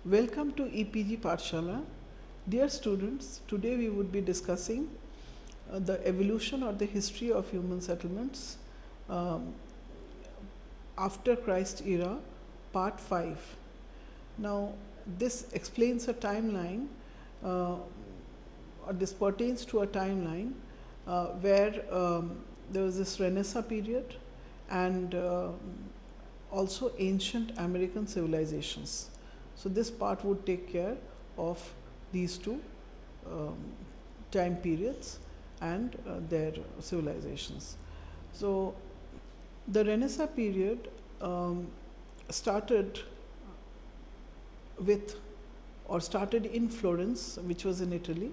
Welcome to EPG Pathshala. Dear students, today we would be discussing the evolution or the history of human settlements um, after Christ era, part 5. Now, this explains a timeline, or this pertains to a timeline where there was this Renaissance period and also ancient American civilizations. So this part would take care of these two um, time periods and their civilizations. So the Renaissance period started with or started in Florence, which was in Italy,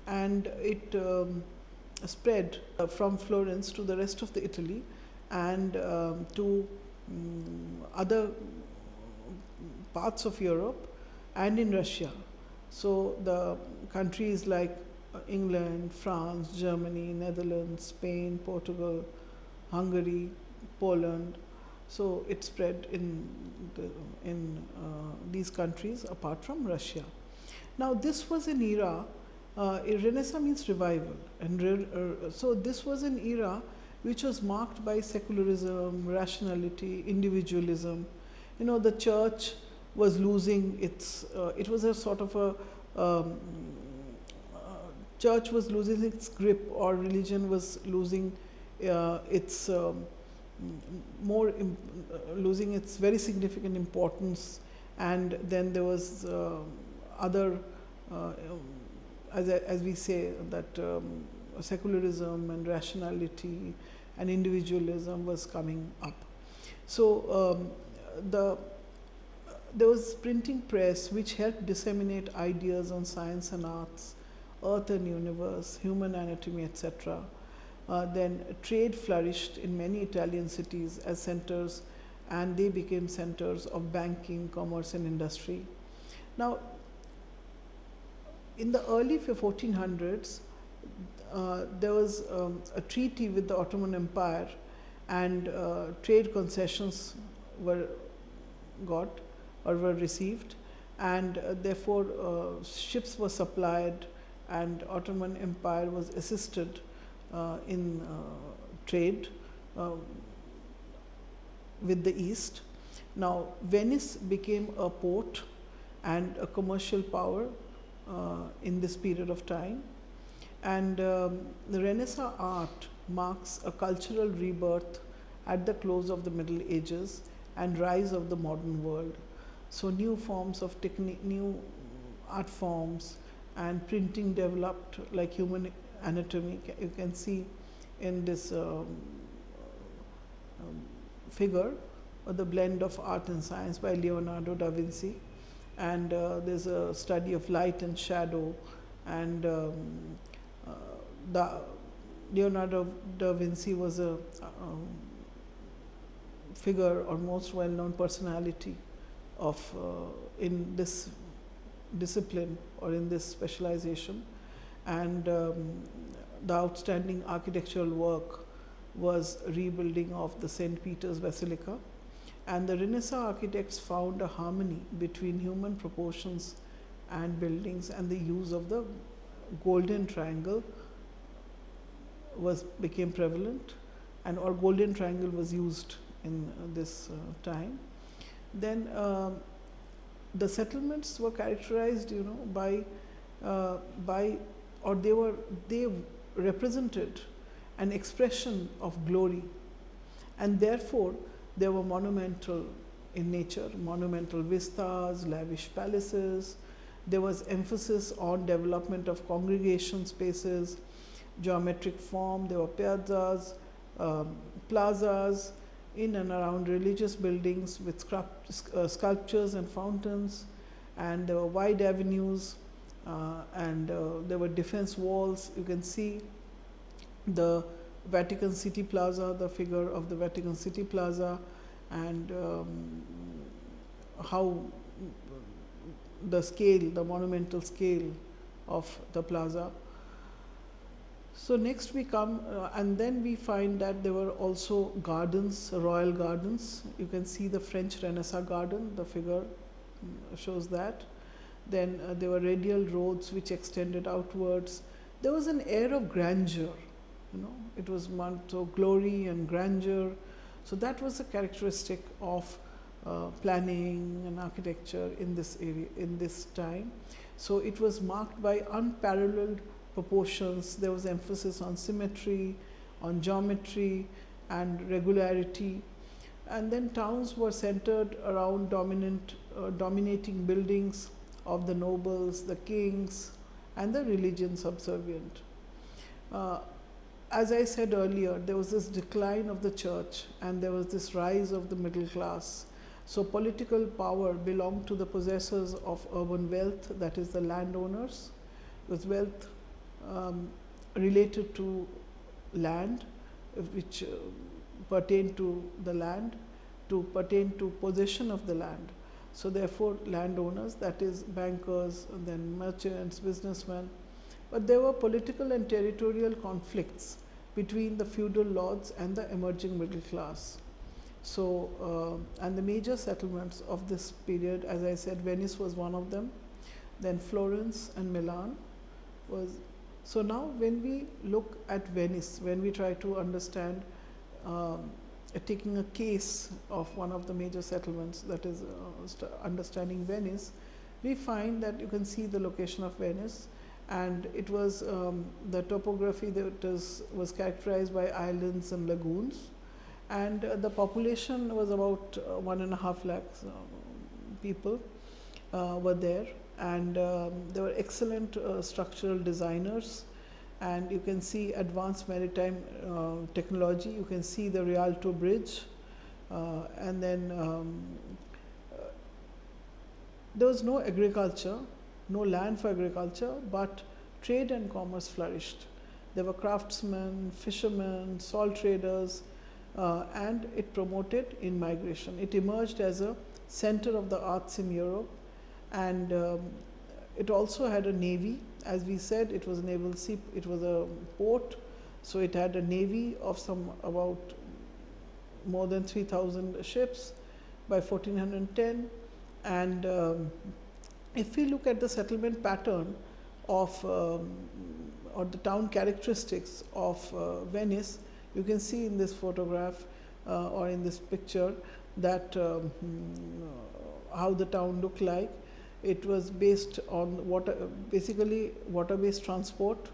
and it spread from Florence to the rest of the Italy and to other parts of Europe and in Russia. So the countries like England, France, Germany, Netherlands, Spain, Portugal, Hungary, Poland. So it spread in these countries apart from Russia. Now this was an era, Renaissance means revival, and so this was an era which was marked by secularism, rationality, individualism. You know, the church was losing its, it was a sort of a, church was losing its grip, or religion was losing its losing its very significant importance. And then there was other, as we say, that secularism and rationality and individualism was coming up. So there was printing press which helped disseminate ideas on science and arts, earth and universe, human anatomy, etc. Then trade flourished in many Italian cities as centers, and they became centers of banking, commerce and industry. Now, in the early 1400s, there was a treaty with the Ottoman Empire, and trade concessions were got or were received, and therefore ships were supplied, and Ottoman Empire was assisted in trade with the East. Now Venice became a port and a commercial power in this period of time, and the Renaissance art marks a cultural rebirth at the close of the Middle Ages and rise of the modern world. So new forms of technique, new art forms and printing developed, like human anatomy. You can see in this figure the blend of art and science by Leonardo da Vinci, and there's a study of light and shadow, and Leonardo da Vinci was a figure or most well-known personality of in this discipline or in this specialization, and the outstanding architectural work was rebuilding of the St. Peter's Basilica, and the Renaissance architects found a harmony between human proportions and buildings, and the use of the golden triangle became prevalent, and or golden triangle was used in this time. Then the settlements were characterized, you know, by or they represented an expression of glory, and therefore they were monumental in nature, monumental vistas, lavish palaces. There was emphasis on development of congregation spaces, geometric form. There were piazzas, plazas in and around religious buildings with sculptures and fountains, and there were wide avenues, and there were defense walls. You can see the Vatican City Plaza, the figure of the Vatican City Plaza, and how the scale, the monumental scale of the plaza. So next we come, and then we find that there were also gardens, royal gardens. You can see the French Renaissance garden, the figure shows that. Then there were radial roads which extended outwards. There was an air of grandeur, it was so glory and grandeur. So that was a characteristic of planning and architecture in this area, in this time. So it was marked by unparalleled proportions. There was emphasis on symmetry, on geometry and regularity. And then towns were centered around dominating buildings of the nobles, the kings, and the religion subservient. As I said earlier, there was this decline of the church and there was this rise of the middle class. So political power belonged to the possessors of urban wealth, that is the landowners, with wealth related to land, which pertained to the land, to pertain to possession of the land. So therefore landowners, that is bankers, and then merchants, businessmen. But there were political and territorial conflicts between the feudal lords and the emerging middle class. So, and the major settlements of this period, as I said, Venice was one of them, then Florence and Milan was. So now when we look at Venice, when we try to understand, taking a case of one of the major settlements, that is understanding Venice, we find that you can see the location of Venice, and it was the topography that was characterized by islands and lagoons, and the population was about 1.5 lakhs people were there, and there were excellent structural designers, and you can see advanced maritime technology. You can see the Rialto Bridge, and then there was no agriculture, no land for agriculture, but trade and commerce flourished. There were craftsmen, fishermen, salt traders, and it promoted in migration. It emerged as a center of the arts in Europe, and it also had a navy. As we said, it was a naval sea, it was a port, so it had a navy of about more than 3,000 ships by 1410. And if we look at the settlement pattern of or the town characteristics of Venice, you can see in this photograph or in this picture that how the town looked like. It was based on water, basically water-based transport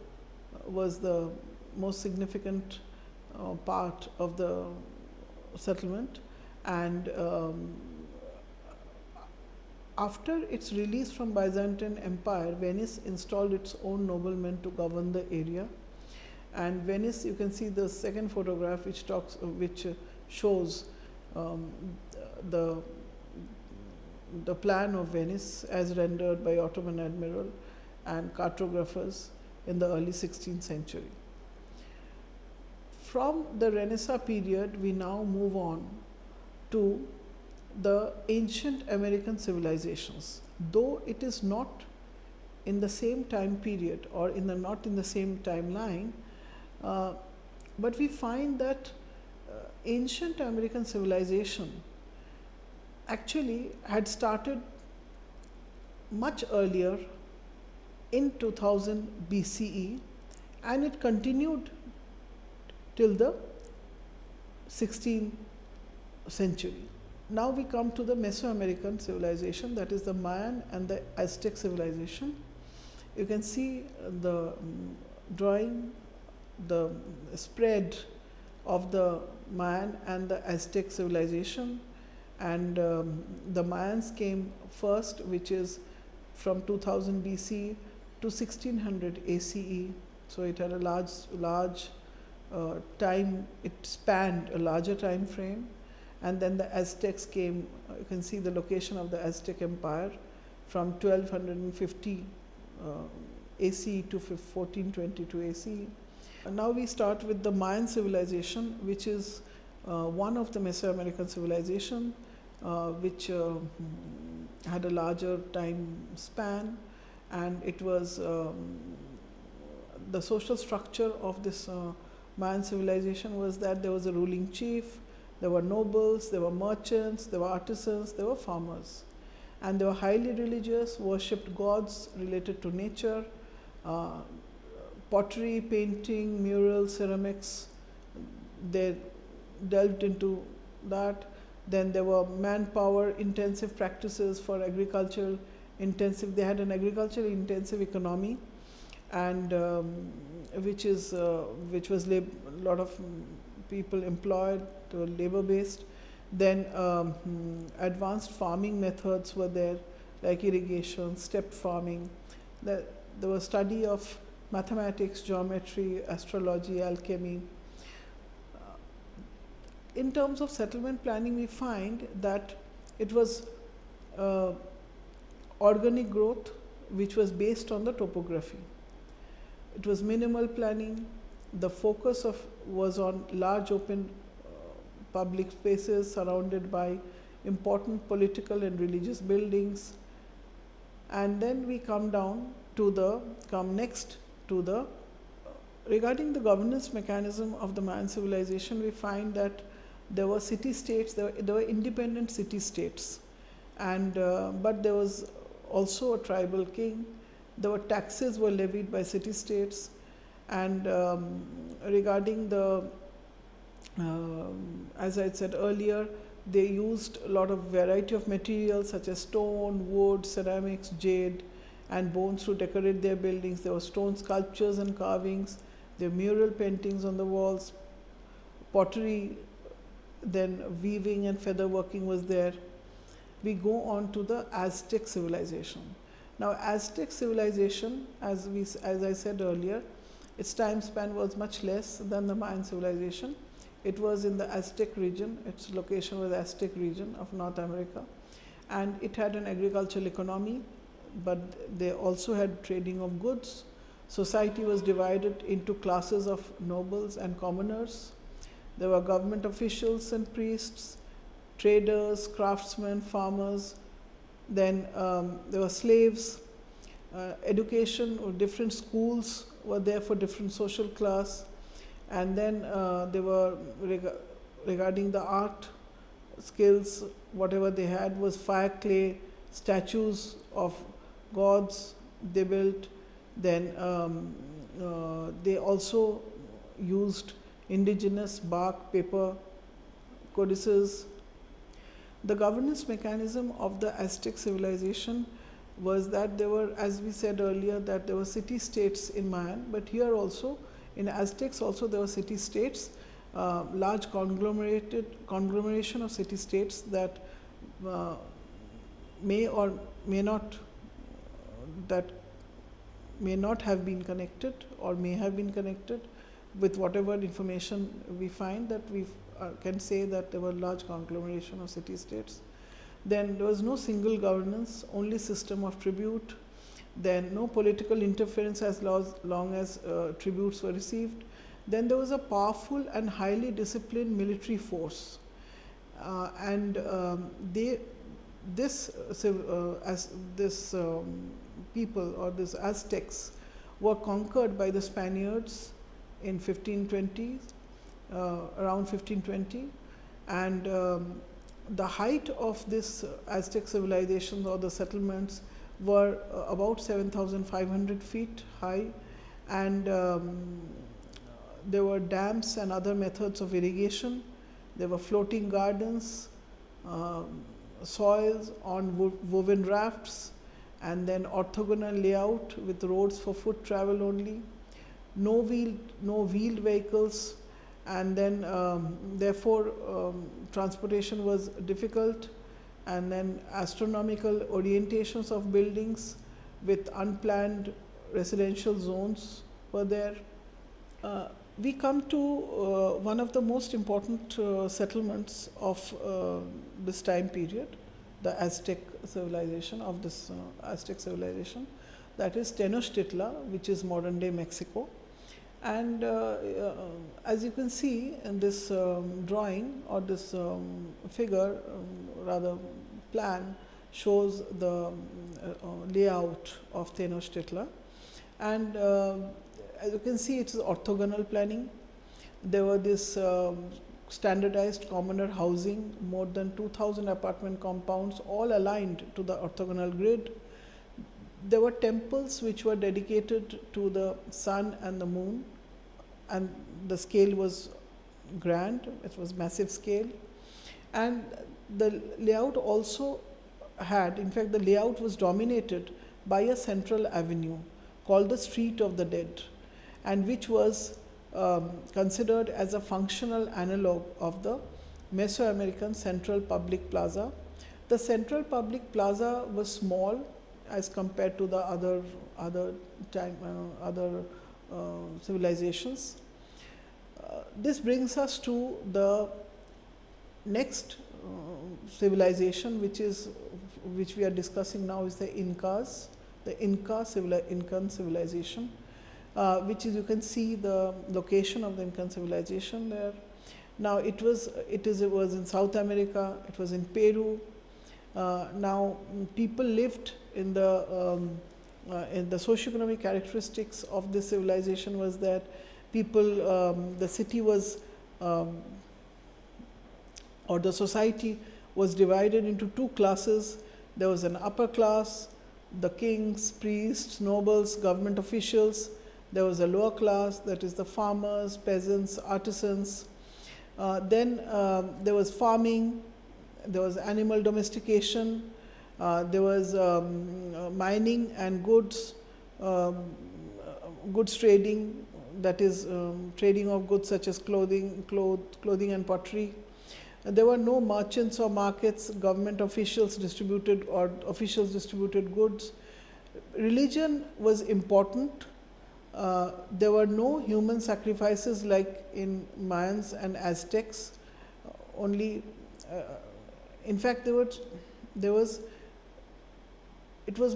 was the most significant part of the settlement, and after its release from Byzantine Empire, Venice installed its own noblemen to govern the area. And Venice, you can see the second photograph which shows the plan of Venice as rendered by Ottoman admiral and cartographers in the early 16th century. From the Renaissance period, we now move on to the ancient American civilizations. Though it is not in the same time period or not in the same timeline, but we find that ancient American civilization actually had started much earlier in 2000 BCE, and it continued till the 16th century. Now we come to the Mesoamerican civilization, that is the Mayan and the Aztec civilization. You can see the drawing, the spread of the Mayan and the Aztec civilization. And the Mayans came first, which is from 2000 BC to 1600 ACE. So it had a large time, it spanned a larger time frame. And then the Aztecs came, you can see the location of the Aztec Empire from 1250 ACE to 1422 ACE. And now we start with the Mayan civilization, which is one of the Mesoamerican civilization, which had a larger time span, and it was the social structure of this Mayan civilization was that there was a ruling chief, there were nobles, there were merchants, there were artisans, there were farmers. and they were highly religious, worshipped gods related to nature, uh, pottery, painting, murals, ceramics. They delved into that. Then there were manpower intensive practices for agricultural intensive. They had an agricultural intensive economy, and which was a lot of people employed, labor based. Then advanced farming methods were there, like irrigation, step farming. There was study of mathematics, geometry, astrology, alchemy. In terms of settlement planning, we find that it was organic growth which was based on the topography. It was minimal planning. The focus was on large open public spaces surrounded by important political and religious buildings. And then we come next to the regarding the governance mechanism of the Mayan civilization. We find that there were city-states, there were independent city-states, and but there was also a tribal king. There were taxes were levied by city-states, and regarding the, as I said earlier, they used a lot of variety of materials such as stone, wood, ceramics, jade, and bones to decorate their buildings. There were stone sculptures and carvings. There were mural paintings on the walls, pottery. Then weaving and feather working was there. We go on to the Aztec civilization. Now, Aztec civilization, as I said earlier, its time span was much less than the Mayan civilization. It was in the Aztec region. Its location was the Aztec region of North America, and it had an agricultural economy, but they also had trading of goods. Society was divided into classes of nobles and commoners. There were government officials and priests, traders, craftsmen, farmers. Then there were slaves. Education, or different schools were there for different social class. And then they were regarding the art skills, whatever they had was fire clay, statues of gods they built. Then they also used indigenous bark, paper, codices. The governance mechanism of the Aztec civilization was that there were, as we said earlier, that there were city-states in Mayan, but here also, in Aztecs also there were city-states, large conglomeration of city-states that may or may not have been connected or may have been connected. With whatever information we find, that we can say that there were large conglomeration of city-states. Then there was no single governance, only system of tribute. Then no political interference as long as tributes were received. Then there was a powerful and highly disciplined military force, people, or this Aztecs, were conquered by the Spaniards in 1520, around 1520, and the height of this Aztec civilization or the settlements were about 7,500 feet high, and there were dams and other methods of irrigation. There were floating gardens, soils on woven rafts, and then orthogonal layout with roads for foot travel only. No wheeled vehicles, and then therefore transportation was difficult, and then astronomical orientations of buildings with unplanned residential zones were there. We come to one of the most important settlements of this time period, the Aztec civilization, that is Tenochtitlan, which is modern day Mexico. And as you can see in this drawing, or this figure, rather plan, shows the layout of Tenochtitlan. And as you can see, it is orthogonal planning. There were this standardized commoner housing, more than 2,000 apartment compounds, all aligned to the orthogonal grid. There were temples which were dedicated to the sun and the moon, and the scale was grand, it was massive scale. And the layout also had, in fact, the layout was dominated by a central avenue called the Street of the Dead, and which was considered as a functional analog of the Mesoamerican Central Public Plaza. The Central Public Plaza was small as compared to the other civilizations. This brings us to the next civilization, which we are discussing now, is the Incas, the Incan civilization, which is, you can see the location of the Incan civilization there. Now it was in South America, it was in Peru. Now people lived in the socioeconomic characteristics of this civilization was that people, the city was, or the society was divided into two classes. There was an upper class, the kings, priests, nobles, government officials. There was a lower class, that is the farmers, peasants, artisans. Then there was farming, there was animal domestication, there was mining and goods trading, that is trading of goods such as clothing and pottery. There were no merchants or markets. Government officials distributed goods. Religion was important. There were no human sacrifices like in Mayans and Aztecs. Only, in fact, it was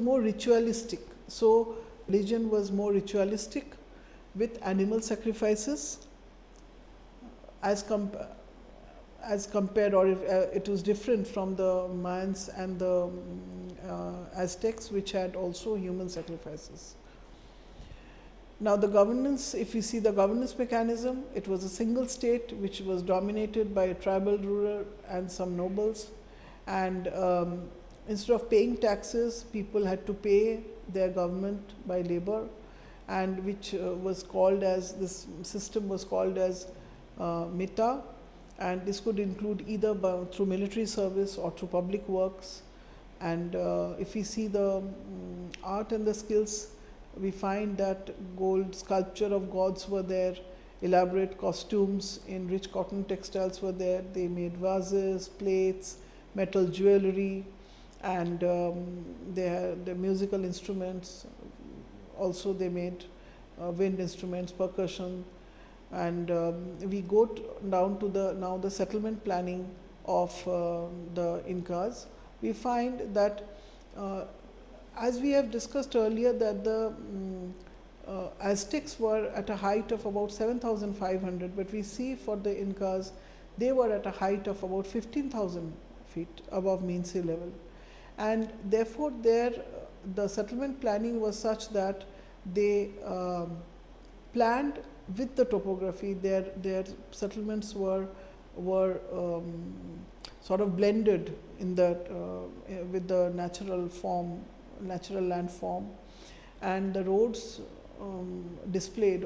more ritualistic. So religion was more ritualistic with animal sacrifices as compared, or it was different from the Mayans and the Aztecs, which had also human sacrifices. Now the governance, if you see the governance mechanism, it was a single state which was dominated by a tribal ruler and some nobles, and instead of paying taxes, people had to pay their government by labor, and which was called as, this system was called as mita, and this could include either through military service or through public works. And if we see the art and the skills, we find that gold sculpture of gods were there, elaborate costumes in rich cotton textiles were there. They made vases, plates, metal jewelry, and they had the musical instruments. Also they made wind instruments, percussion. And we go down to the settlement planning of the Incas. We find that, as we have discussed earlier, that the Aztecs were at a height of about 7,500, but we see for the Incas, they were at a height of about 15,000 feet above mean sea level. And therefore, the settlement planning was such that they planned with the topography. Their settlements were sort of blended in that with the natural land form, and the roads displayed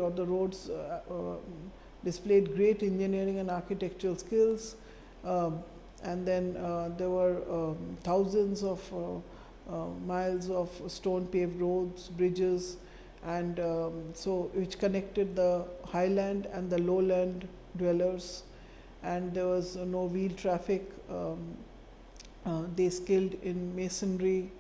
great engineering and architectural skills, and then there were thousands of miles of stone paved roads, bridges, and so which connected the highland and the lowland dwellers, and there was no wheel traffic. They skilled in masonry.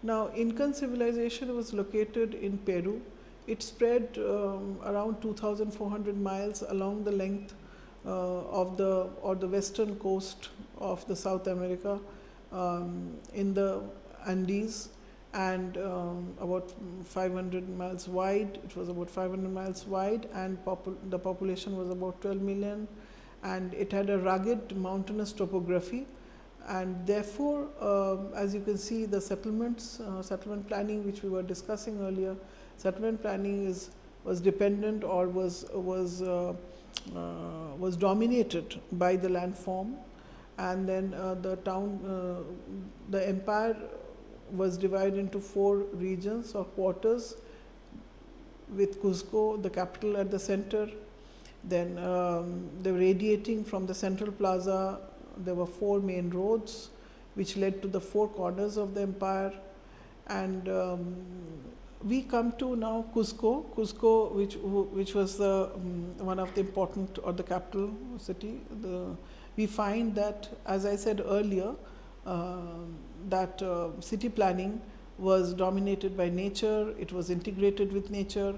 Now Incan civilization was located in Peru. It spread around 2,400 miles along the length of the western coast of the South America, in the Andes, and about 500 miles wide. It was about 500 miles wide, and the population was about 12 million, and it had a rugged mountainous topography, and therefore, as you can see, the settlement planning which we were discussing earlier, settlement planning was dependent, or was was dominated by the landform, and then the empire was divided into 4 regions or quarters, with Cusco, the capital, at the center. Then they were radiating from the central plaza. There were 4 main roads which led to the 4 corners of the empire. And we come to now Cusco, which was the one of the important, or the capital city. We find that, as I said earlier, that city planning was dominated by nature. It was integrated with nature.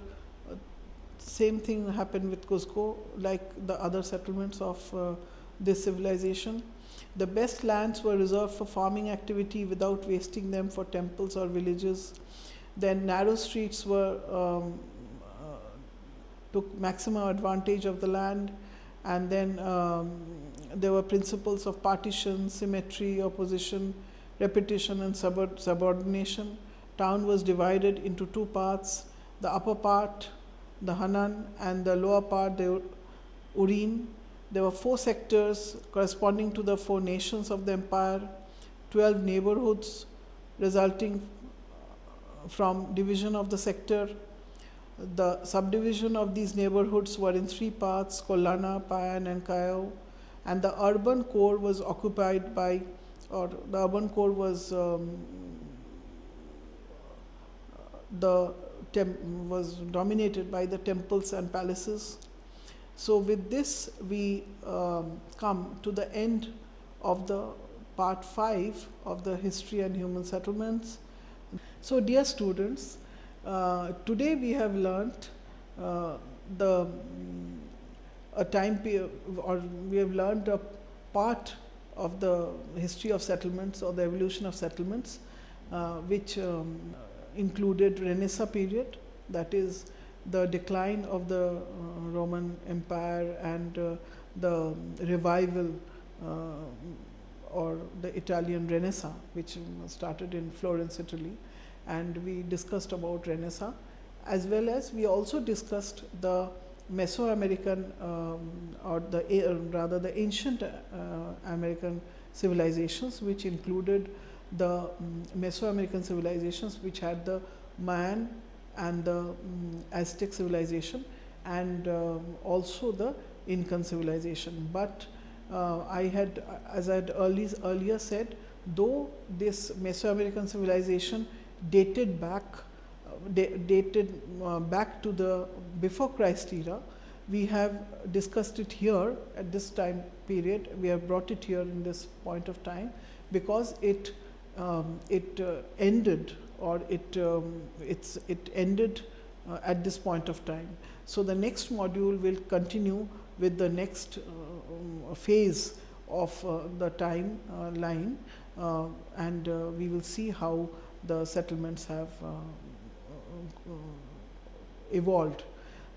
Same thing happened with Cusco, like the other settlements of this civilization. The best lands were reserved for farming activity without wasting them for temples or villages. Then narrow streets took maximum advantage of the land, and then there were principles of partition, symmetry, opposition, repetition, and subordination. Town was divided into 2 parts: the upper part, the Hanan, and the lower part, the Urin. There were 4 sectors corresponding to the 4 nations of the empire, 12 neighborhoods resulting from division of the sector. The subdivision of these neighborhoods were in 3 parts: Kolana, Payan, and Kayao. And the urban core was occupied by, or the urban core was was dominated by the temples and palaces. So with this, we come to the end of the part 5 of the history and human settlements. So dear students, today we have learnt we have learned a part of the history of settlements, or the evolution of settlements, which included Renaissance period, that is the decline of the Roman Empire, and the revival or the Italian Renaissance, which started in Florence, Italy. And we discussed about Renaissance, as well as we also discussed the Mesoamerican or the ancient American civilizations, which included the Mesoamerican civilizations, which had the Mayan and the Aztec civilization, and also the Incan civilization. But as I had earlier said, though this Mesoamerican civilization dated back to the before Christ era, we have discussed it here at this time period. We have brought it here in this point of time because it ended, or it ended at this point of time. So the next module will continue with the next phase of the time line, and we will see how the settlements have evolved.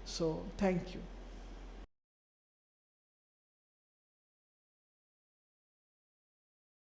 So thank you.